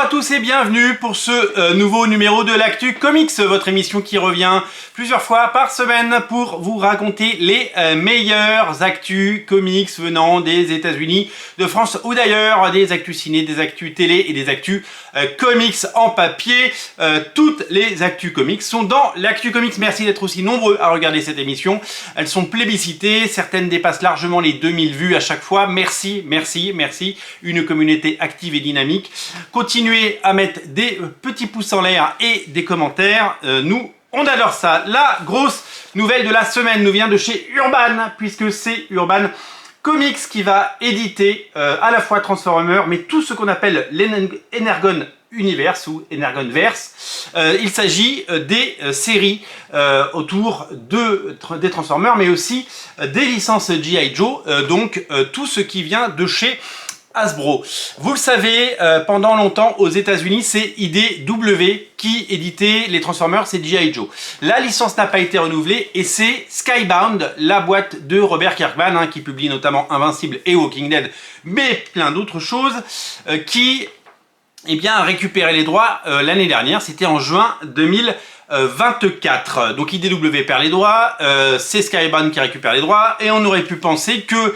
à tous et bienvenue pour ce nouveau numéro de l'Actu Comics, votre émission qui revient plusieurs fois par semaine pour vous raconter les meilleurs actus comics venant des États-Unis, de France ou d'ailleurs, des actus ciné, des actus télé et des actus comics en papier. Toutes les actus comics sont dans l'Actu Comics. Merci d'être aussi nombreux à regarder cette émission. Elles sont plébiscitées, certaines dépassent largement les 2000 vues à chaque fois. Merci, merci, merci. Une communauté active et dynamique. Continuez à mettre des petits pouces en l'air et des commentaires. On adore ça. La grosse nouvelle de la semaine nous vient de chez Urban, puisque c'est Urban Comics qui va éditer à la fois Transformers, mais tout ce qu'on appelle l'Energon Universe ou Energonverse. Il s'agit des séries autour des Transformers, mais aussi des licences G.I. Joe, donc tout ce qui vient de chez Hasbro. Vous le savez, pendant longtemps aux États-Unis, c'est IDW qui éditait les Transformers, c'est G.I. Joe. La licence n'a pas été renouvelée et c'est Skybound, la boîte de Robert Kirkman, qui publie notamment Invincible et Walking Dead, mais plein d'autres choses, qui a récupéré les droits l'année dernière, c'était en juin 2024. Donc IDW perd les droits, c'est Skybound qui récupère les droits, et on aurait pu penser que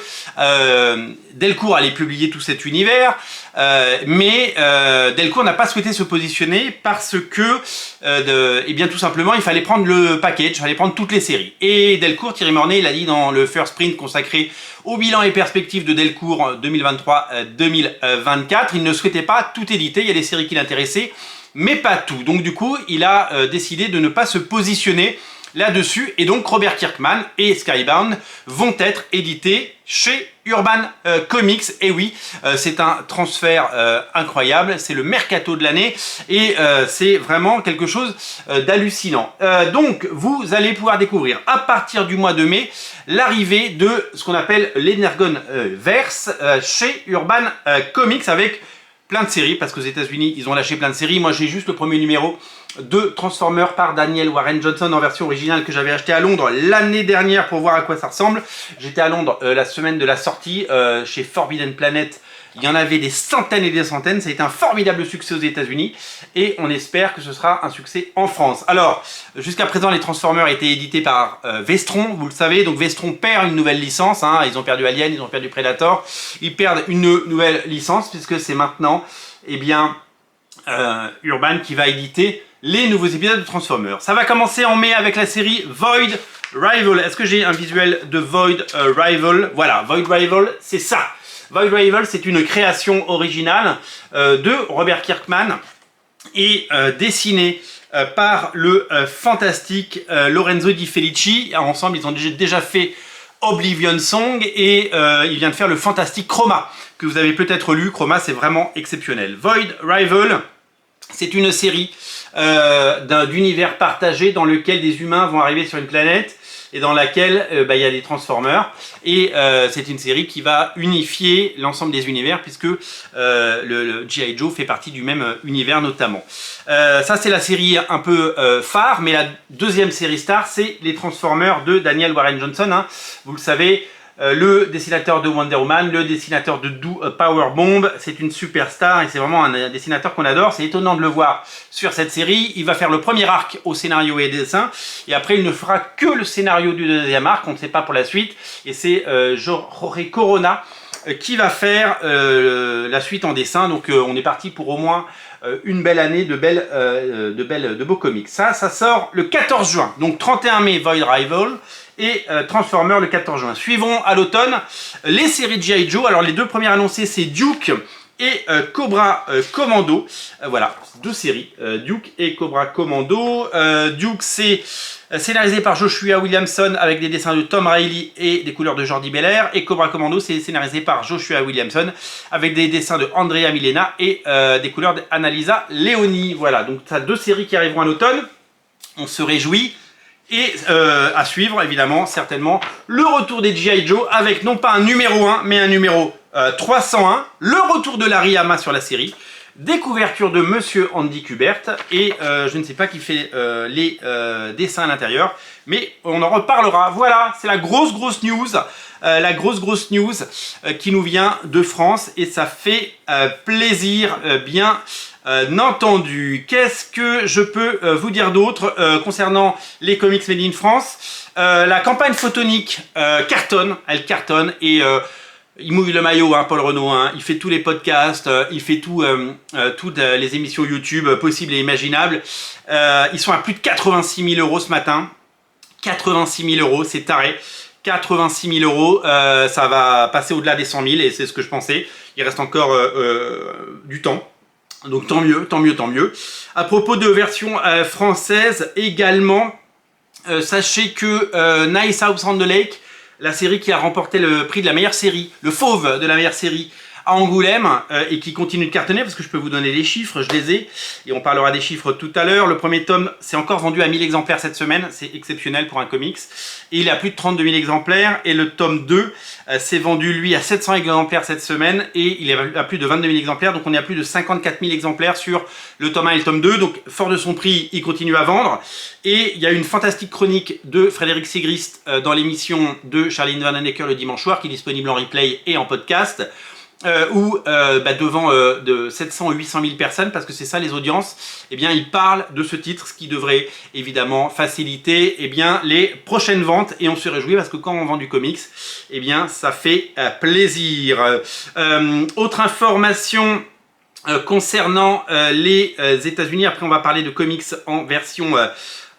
Delcourt allait publier tout cet univers, mais Delcourt n'a pas souhaité se positionner parce que, tout simplement, il fallait prendre le package, il fallait prendre toutes les séries. Et Delcourt, Thierry Mornay, il a dit dans le First Print consacré au bilan et perspectives de Delcourt 2023-2024, il ne souhaitait pas tout éditer, il y a des séries qui l'intéressaient, mais pas tout. Donc du coup, il a décidé de ne pas se positionner là-dessus, et donc Robert Kirkman et Skybound vont être édités chez Urban Comics. Et oui, c'est un transfert incroyable, c'est le mercato de l'année, et c'est vraiment quelque chose d'hallucinant. Donc vous allez pouvoir découvrir à partir du mois de mai l'arrivée de ce qu'on appelle l'Energonverse chez Urban Comics, avec plein de séries, parce qu'aux États-Unis ils ont lâché plein de séries. Moi j'ai juste le premier numéro de Transformers par Daniel Warren Johnson en version originale que j'avais acheté à Londres l'année dernière pour voir à quoi ça ressemble. J'étais à Londres la semaine de la sortie chez Forbidden Planet. Il y en avait des centaines et des centaines. Ça a été un formidable succès aux États-Unis et on espère que ce sera un succès en France. Alors, jusqu'à présent, les Transformers étaient édités par Vestron, vous le savez. Donc Vestron perd une nouvelle licence. Ils ont perdu Alien, ils ont perdu Predator. Ils perdent une nouvelle licence puisque c'est maintenant, Urban qui va éditer les nouveaux épisodes de Transformers. Ça va commencer en mai avec la série Void Rival. Est-ce que j'ai un visuel de Void Rival? Voilà, Void Rival, c'est ça. Void Rival, c'est une création originale de Robert Kirkman et dessinée par le fantastique Lorenzo Di Felici. Ensemble, ils ont déjà fait Oblivion Song et il vient de faire le fantastique Chroma, que vous avez peut-être lu. Chroma, c'est vraiment exceptionnel. Void Rival, c'est une série d'univers partagé dans lequel des humains vont arriver sur une planète et dans laquelle il y a des Transformers, et c'est une série qui va unifier l'ensemble des univers puisque le G.I. Joe fait partie du même univers notamment. Ça c'est la série un peu phare, mais la deuxième série star c'est les Transformers de Daniel Warren Johnson, vous le savez, le dessinateur de Wonder Woman, le dessinateur de Do Power Bomb. C'est une superstar et c'est vraiment un dessinateur qu'on adore. C'est étonnant de le voir sur cette série. Il va faire le premier arc au scénario et dessin, et après il ne fera que le scénario du deuxième arc, on ne sait pas pour la suite, et c'est Jorge Corona qui va faire la suite en dessin. Donc on est parti pour au moins une belle année de beaux comics. Ça sort le 14 juin, donc 31 mai Void Rival et Transformers le 14 juin. Suivons à l'automne les séries de G.I. Joe. Alors les deux premières annoncées, c'est Duke et Cobra Commando. Voilà, deux séries, Duke et Cobra Commando. Duke, c'est scénarisé par Joshua Williamson avec des dessins de Tom Reilly et des couleurs de Jordi Belair. Et Cobra Commando, c'est scénarisé par Joshua Williamson avec des dessins de Andrea Milena et des couleurs d'Annalisa Leoni. Voilà, donc ça, deux séries qui arriveront à l'automne. On se réjouit. Et à suivre, évidemment, certainement, le retour des G.I. Joe avec non pas un numéro 1, mais un numéro 301. Le retour de Larry Hama sur la série. des couvertures de Monsieur Andy Kubert et je ne sais pas qui fait les dessins à l'intérieur, mais on en reparlera. Voilà, c'est la grosse news, qui nous vient de France et ça fait plaisir, bien entendu. Qu'est-ce que je peux vous dire d'autre concernant les comics made in France? La campagne photonique cartonne, elle cartonne et il mouille le maillot, hein, Paul Renaud, hein. Il fait tous les podcasts, il fait toutes les émissions YouTube possibles et imaginables. Ils sont à plus de 86 000 € ce matin. 86 000 €, c'est taré. 86 000 €, ça va passer au-delà des 100 000 et c'est ce que je pensais. Il reste encore du temps. Donc tant mieux, tant mieux, tant mieux. À propos de version française également, sachez que Nice House on the Lake, la série qui a remporté le prix de la meilleure série, le fauve de la meilleure série à Angoulême et qui continue de cartonner parce que je peux vous donner les chiffres, je les ai et on parlera des chiffres tout à l'heure. Le premier tome s'est encore vendu à 1000 exemplaires cette semaine, c'est exceptionnel pour un comics et il est à plus de 32 000 exemplaires et le tome 2 s'est vendu lui à 700 exemplaires cette semaine et il est à plus de 22 000 exemplaires, donc on est à plus de 54 000 exemplaires sur le tome 1 et le tome 2, donc fort de son prix, il continue à vendre. Et il y a une fantastique chronique de Frédéric Sigrist dans l'émission de Charline Vanhoenacker le dimanche soir qui est disponible en replay et en podcast. Où devant de 700 ou 800 000 personnes, parce que c'est ça les audiences, eh bien il parle de ce titre, ce qui devrait évidemment faciliter les prochaines ventes, et on se réjouit parce que quand on vend du comics, eh bien ça fait plaisir. Autre information concernant les États-Unis, après on va parler de comics en version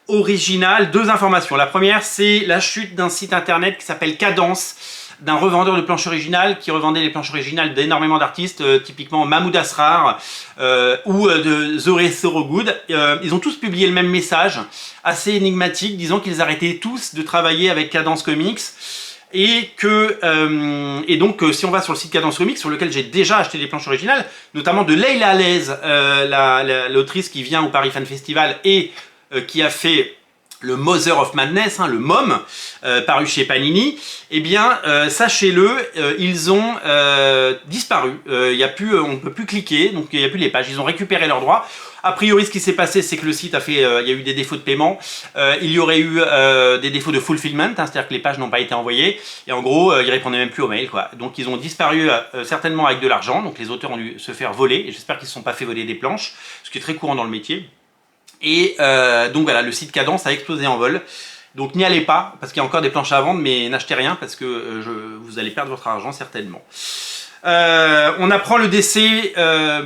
originale. Deux informations. La première, c'est la chute d'un site internet qui s'appelle Cadence, d'un revendeur de planches originales qui revendait les planches originales d'énormément d'artistes, typiquement Mahmoud Asrar ou de Zoré Sorogood. Ils ont tous publié le même message, assez énigmatique, disant qu'ils arrêtaient tous de travailler avec Cadence Comics. Et donc si on va sur le site Cadence Comics, sur lequel j'ai déjà acheté des planches originales, notamment de Leila Lez, l'autrice qui vient au Paris Fan Festival et qui a fait le Mother of Madness, hein, le MOM, paru chez Panini, eh bien, sachez-le, ils ont disparu. On ne peut plus cliquer, donc il n'y a plus les pages. Ils ont récupéré leurs droits. A priori, ce qui s'est passé, c'est que le site a fait, il y a eu des défauts de paiement. Il y aurait eu des défauts de fulfillment, hein, c'est-à-dire que les pages n'ont pas été envoyées. Et en gros, ils répondaient même plus aux mails, quoi. Donc, ils ont disparu certainement avec de l'argent. Donc, les auteurs ont dû se faire voler. Et j'espère qu'ils ne se sont pas fait voler des planches, ce qui est très courant dans le métier. Et donc voilà, le site Cadence a explosé en vol. Donc n'y allez pas, parce qu'il y a encore des planches à vendre, mais n'achetez rien, parce que vous allez perdre votre argent certainement. On apprend le décès,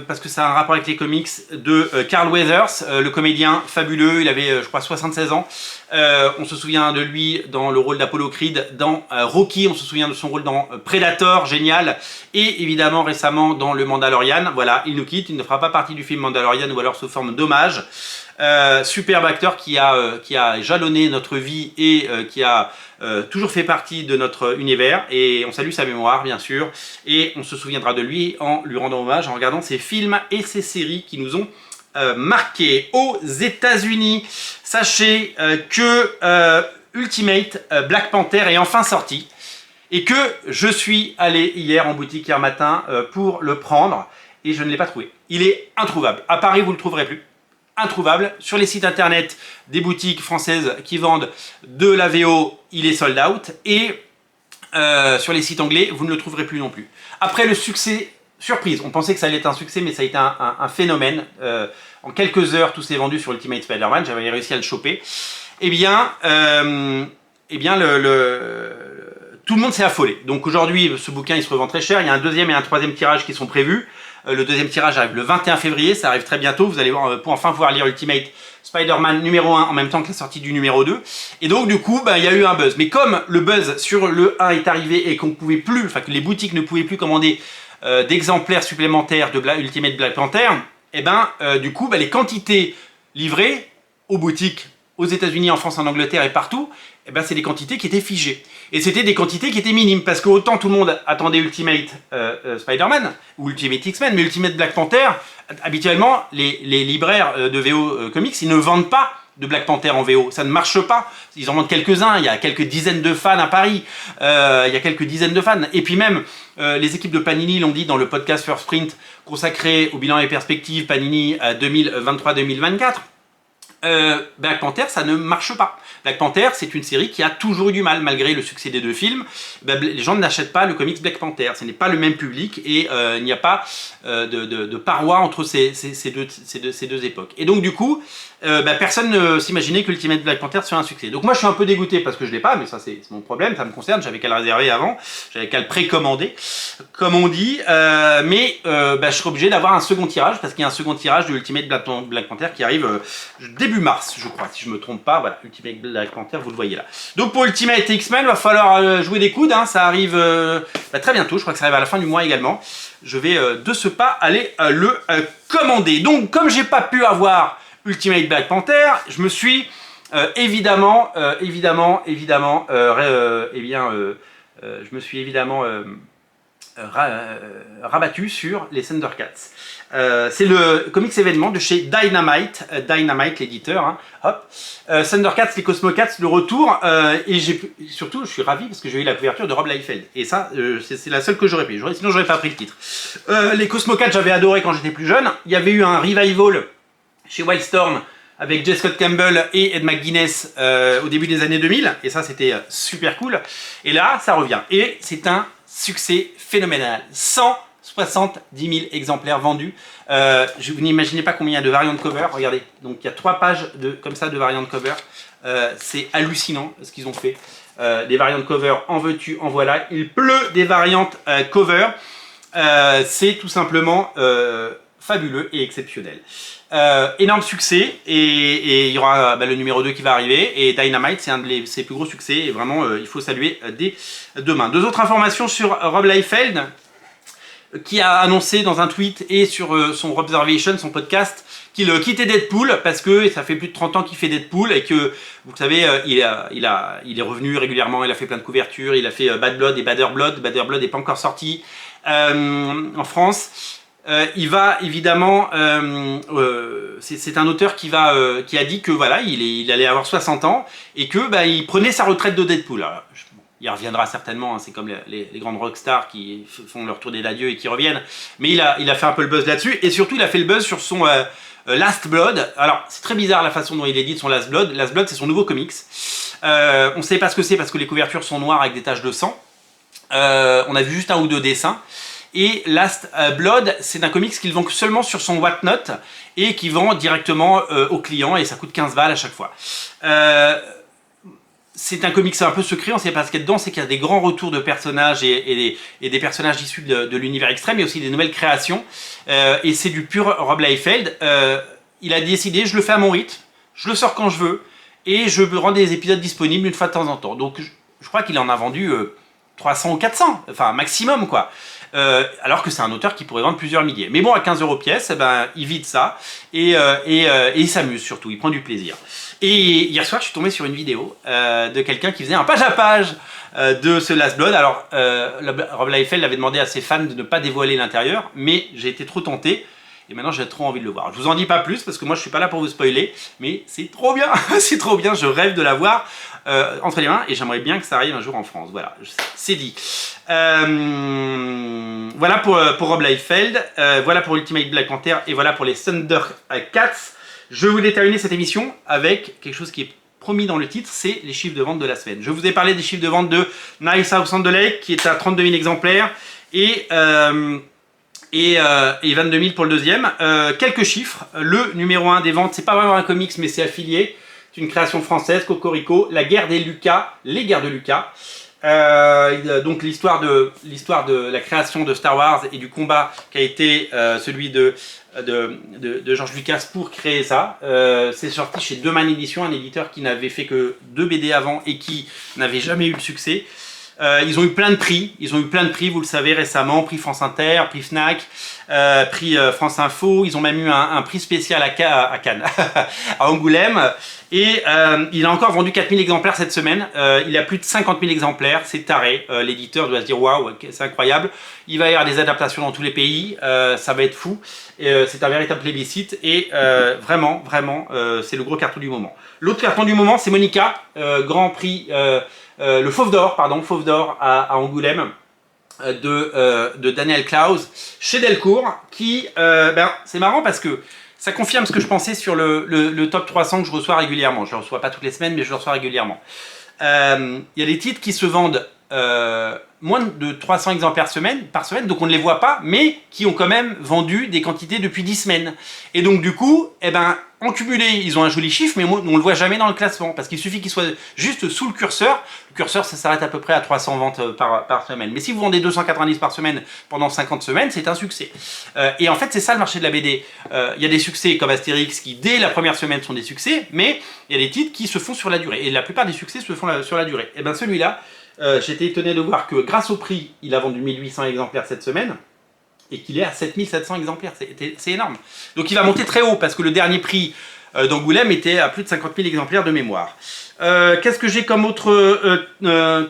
parce que ça a un rapport avec les comics, de Carl Weathers, le comédien fabuleux. Il avait, je crois, 76 ans. On se souvient de lui dans le rôle d'Apollo Creed dans Rocky. On se souvient de son rôle dans Predator, génial. Et évidemment, récemment, dans le Mandalorian. Voilà, il nous quitte. Il ne fera pas partie du film Mandalorian, ou alors sous forme d'hommage. Superbe acteur qui a jalonné notre vie et qui a toujours fait partie de notre univers, et on salue sa mémoire bien sûr, et on se souviendra de lui en lui rendant hommage en regardant ses films et ses séries qui nous ont marqués. Aux États-Unis, sachez que Ultimate Black Panther est enfin sorti et que je suis allé hier en boutique hier matin pour le prendre et je ne l'ai pas trouvé. Il est introuvable. À Paris, vous ne le trouverez plus. Introuvable. Sur les sites internet des boutiques françaises qui vendent de la VO, il est sold out. Et sur les sites anglais, vous ne le trouverez plus non plus. Après le succès, surprise, on pensait que ça allait être un succès, mais ça a été un phénomène. En quelques heures, tout s'est vendu sur Ultimate Spider-Man, j'avais réussi à le choper. Eh bien, tout le monde s'est affolé. Donc aujourd'hui, ce bouquin, il se revend très cher. Il y a un deuxième et un troisième tirage qui sont prévus. Le deuxième tirage arrive le 21 février, ça arrive très bientôt. Vous allez voir, pour enfin pouvoir lire Ultimate Spider-Man numéro 1 en même temps que la sortie du numéro 2. Et donc du coup, il y a eu un buzz. Mais comme le buzz sur le 1 est arrivé et qu'on ne pouvait plus, enfin que les boutiques ne pouvaient plus commander d'exemplaires supplémentaires de Ultimate Black Panther, et du coup, les quantités livrées aux boutiques aux États-Unis, en France, en Angleterre et partout, c'est des quantités qui étaient figées. Et c'était des quantités qui étaient minimes, parce que autant tout le monde attendait Ultimate Spider-Man, ou Ultimate X-Men, mais Ultimate Black Panther, habituellement, les libraires de VO Comics, ils ne vendent pas de Black Panther en VO. Ça ne marche pas. Ils en vendent quelques-uns. Il y a quelques dizaines de fans à Paris. Il y a quelques dizaines de fans. Et puis même, les équipes de Panini l'ont dit dans le podcast First Print consacré au bilan et perspectives Panini 2023-2024. Black Panther, ça ne marche pas. Black Panther, c'est une série qui a toujours eu du mal, malgré le succès des deux films. Les gens n'achètent pas le comics Black Panther. Ce n'est pas le même public et il n'y a pas de paroi entre ces deux époques. Et donc du coup, personne ne s'imaginait que Ultimate Black Panther serait un succès. Donc moi je suis un peu dégoûté parce que je ne l'ai pas, mais ça c'est mon problème, ça me concerne, j'avais qu'à le réserver avant, j'avais qu'à le précommander, comme on dit, je serai obligé d'avoir un second tirage parce qu'il y a un second tirage de Ultimate Black Panther qui arrive début mars, je crois, si je ne me trompe pas. Voilà, Ultimate Black Panther, vous le voyez là. Donc pour Ultimate X-Men, il va falloir jouer des coudes, hein, ça arrive très bientôt, je crois que ça arrive à la fin du mois également. Je vais de ce pas aller le commander. Donc comme j'ai pas pu avoir Ultimate Black Panther, je me suis rabattu sur les Thundercats. C'est le comics événement de chez Dynamite, l'éditeur. Hein. Hop. Thundercats, les Cosmocats, le retour. Et surtout, je suis ravi parce que j'ai eu la couverture de Rob Liefeld. Et ça, c'est la seule que j'aurais pris. Sinon, j'aurais pas pris le titre. Les Cosmocats, j'avais adoré quand j'étais plus jeune. Il y avait eu un revival chez Wildstorm avec J. Scott Campbell et Ed McGuinness au début des années 2000. Et ça, c'était super cool. Et là, ça revient. Et c'est un succès phénoménal. 170 000 exemplaires vendus. Vous n'imaginez pas combien il y a de variantes de cover. Regardez, donc il y a 3 pages comme ça de variantes de cover. C'est hallucinant ce qu'ils ont fait. Des variantes de cover, en veux-tu, en voilà. Il pleut des variantes cover. C'est tout simplement fabuleux et exceptionnel. Énorme succès et il y aura le numéro 2 qui va arriver et Dynamite c'est un de ses plus gros succès et vraiment il faut saluer dès demain. 2 autres informations sur Rob Liefeld qui a annoncé dans un tweet et sur son Observation, son podcast, qu'il quittait Deadpool parce que ça fait plus de 30 ans qu'il fait Deadpool et que, vous savez, il est revenu régulièrement, il a fait plein de couvertures, il a fait Bad Blood et Badder Blood. Badder Blood n'est pas encore sorti en France. Il va évidemment, c'est un auteur qui a dit que voilà, il allait avoir 60 ans et que il prenait sa retraite de Deadpool. Alors, il reviendra certainement, hein, c'est comme les grandes rockstars qui font leur tournée d'adieu et qui reviennent. Mais il a fait un peu le buzz là-dessus et surtout il a fait le buzz sur son Last Blood. Alors c'est très bizarre la façon dont il édite son Last Blood. Last Blood c'est son nouveau comics. On ne sait pas ce que c'est parce que les couvertures sont noires avec des taches de sang. On a vu juste un ou 2 dessins. Et Last Blood, c'est un comics qu'ils vendent seulement sur son Whatnot et qui vend directement aux clients et ça coûte 15 balles à chaque fois. C'est un comics un peu secret, on ne sait pas ce qu'il y a dedans, c'est qu'il y a des grands retours de personnages et des personnages issus de l'univers extrême, mais aussi des nouvelles créations. Et c'est du pur Rob Liefeld. Il a décidé, je le fais à mon rythme, je le sors quand je veux, et je rends des épisodes disponibles une fois de temps en temps. Donc je crois qu'il en a vendu 300 ou 400, enfin maximum quoi. Alors que c'est un auteur qui pourrait vendre plusieurs milliers. Mais bon, à 15 € pièce, il vide ça et il s'amuse surtout, il prend du plaisir. Et hier soir, je suis tombé sur une vidéo de quelqu'un qui faisait un page à page de ce Last Blood. Alors, Rob Liefeld avait demandé à ses fans de ne pas dévoiler l'intérieur, mais j'ai été trop tenté. Et maintenant, j'ai trop envie de le voir. Je vous en dis pas plus parce que moi, je suis pas là pour vous spoiler, mais c'est trop bien, c'est trop bien. Je rêve de la voir entre les mains et j'aimerais bien que ça arrive un jour en France. Voilà, c'est dit. Voilà pour Rob Liefeld, voilà pour Ultimate Black Panther et voilà pour les Thundercats. Je voulais terminer cette émission avec quelque chose qui est promis dans le titre, c'est les chiffres de vente de la semaine. Je vous ai parlé des chiffres de vente de Nice House on the Lake qui est à 32 000 exemplaires et 22 000 pour le deuxième. Quelques chiffres. Le numéro 1 des ventes, c'est pas vraiment un comics mais c'est affilié. C'est une création française, Cocorico, La guerre des Lucas, Les guerres de Lucas. Donc l'histoire de la création de Star Wars et du combat qui a été celui de George Lucas pour créer ça. C'est sorti chez Deux Man Édition, un éditeur qui n'avait fait que 2 BD avant et qui n'avait jamais eu le succès. Ils ont eu plein de prix, vous le savez récemment, prix France Inter, prix Fnac, prix France Info, ils ont même eu un prix spécial à Cannes, à Angoulême. Et il a encore vendu 4000 exemplaires cette semaine, il a plus de 50 000 exemplaires, c'est taré, l'éditeur doit se dire waouh, c'est incroyable. Il va y avoir des adaptations dans tous les pays, ça va être fou, c'est un véritable plébiscite et vraiment, c'est le gros carton du moment. L'autre carton du moment, c'est Monica, Grand Prix, le Fauve d'Or à Angoulême. De Daniel Klaus chez Delcourt qui, c'est marrant parce que ça confirme ce que je pensais sur le top 300 que je reçois régulièrement. Je ne le reçois pas toutes les semaines, mais je le reçois régulièrement. Il y a des titres qui se vendent moins de 300 exemplaires par semaine, donc on ne les voit pas, mais qui ont quand même vendu des quantités depuis 10 semaines. Et donc du coup, en cumulé, ils ont un joli chiffre, mais on ne le voit jamais dans le classement, parce qu'il suffit qu'il soit juste sous le curseur. Le curseur, ça s'arrête à peu près à 300 ventes par semaine. Mais si vous vendez 290 par semaine pendant 50 semaines, c'est un succès. Et en fait, c'est ça le marché de la BD. Il y a des succès comme Astérix qui, dès la première semaine, sont des succès, mais il y a des titres qui se font sur la durée. Et la plupart des succès se font sur la durée. Et bien celui-là, j'étais étonné de voir que grâce au prix, il a vendu 1800 exemplaires cette semaine et qu'il est à 7700 exemplaires. C'est énorme. Donc il va monter très haut parce que le dernier prix d'Angoulême était à plus de 50 000 exemplaires de mémoire. Qu'est-ce que j'ai comme autre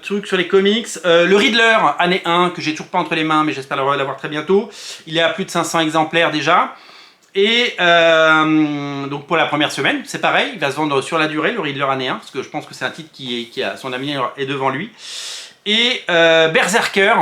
truc sur les comics? Le Riddler, année 1, que j'ai toujours pas entre les mains, mais j'espère l'avoir très bientôt. Il est à plus de 500 exemplaires déjà. Et donc pour la première semaine, c'est pareil, il va se vendre sur la durée, le Riddler année 1, parce que je pense que c'est un titre qui a son avenir est devant lui. Et Berserker,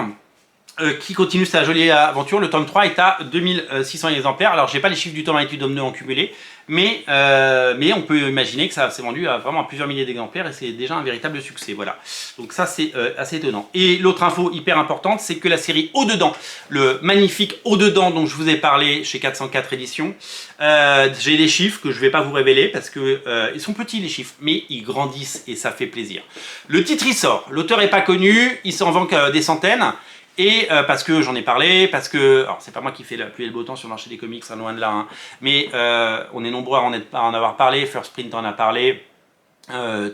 qui continue sa jolie aventure, le tome 3 est à 2600 exemplaires. Alors j'ai pas les chiffres du tome 1 et du tome 2 en cumulé, mais on peut imaginer que ça s'est vendu à vraiment plusieurs milliers d'exemplaires et c'est déjà un véritable succès, voilà. Donc ça c'est assez étonnant. Et l'autre info hyper importante, c'est que la série Au-dedans, le magnifique Au-dedans dont je vous ai parlé chez 404 éditions, j'ai les chiffres que je vais pas vous révéler parce que ils sont petits les chiffres, mais ils grandissent et ça fait plaisir. Le titre il sort, l'auteur est pas connu, il s'en vend des centaines. Et parce que j'en ai parlé, parce que, alors c'est pas moi qui fais la pluie et le beau temps sur le marché des comics, hein, loin de là, hein, mais on est nombreux à en avoir parlé, First Print en a parlé,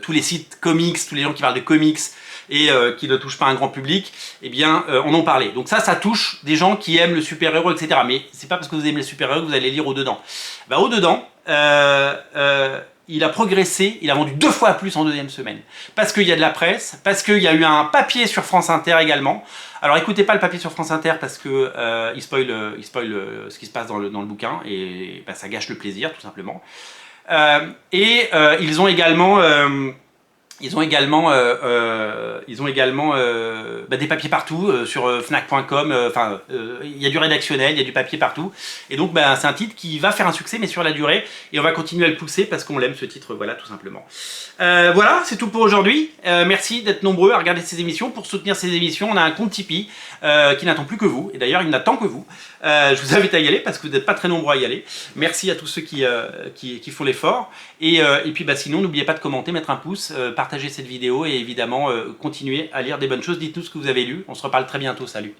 tous les sites comics, tous les gens qui parlent de comics et qui ne touchent pas un grand public, eh bien en ont parlé. Donc ça touche des gens qui aiment le super-héros, etc. Mais c'est pas parce que vous aimez le super-héros que vous allez lire Au-dedans. Bah, Au-dedans, il a progressé, il a vendu 2 fois plus en deuxième semaine. Parce qu'il y a de la presse, parce qu'il y a eu un papier sur France Inter également. Alors écoutez pas le papier sur France Inter parce que il spoil ce qui se passe dans le bouquin et bah, ça gâche le plaisir tout simplement. Ils ont également des papiers partout sur Fnac.com. Il y a du rédactionnel, il y a du papier partout. Et donc, c'est un titre qui va faire un succès, mais sur la durée. Et on va continuer à le pousser parce qu'on l'aime ce titre, voilà, tout simplement. Voilà, c'est tout pour aujourd'hui. Merci d'être nombreux à regarder ces émissions. Pour soutenir ces émissions, on a un compte Tipeee qui n'attend plus que vous. Et d'ailleurs, il n'attend que vous. Je vous invite à y aller parce que vous n'êtes pas très nombreux à y aller. Merci à tous ceux qui font l'effort. Et puis, sinon, n'oubliez pas de commenter, mettre un pouce, partager cette vidéo et évidemment continuer à lire des bonnes choses. Dites-nous ce que vous avez lu. On se reparle très bientôt. Salut!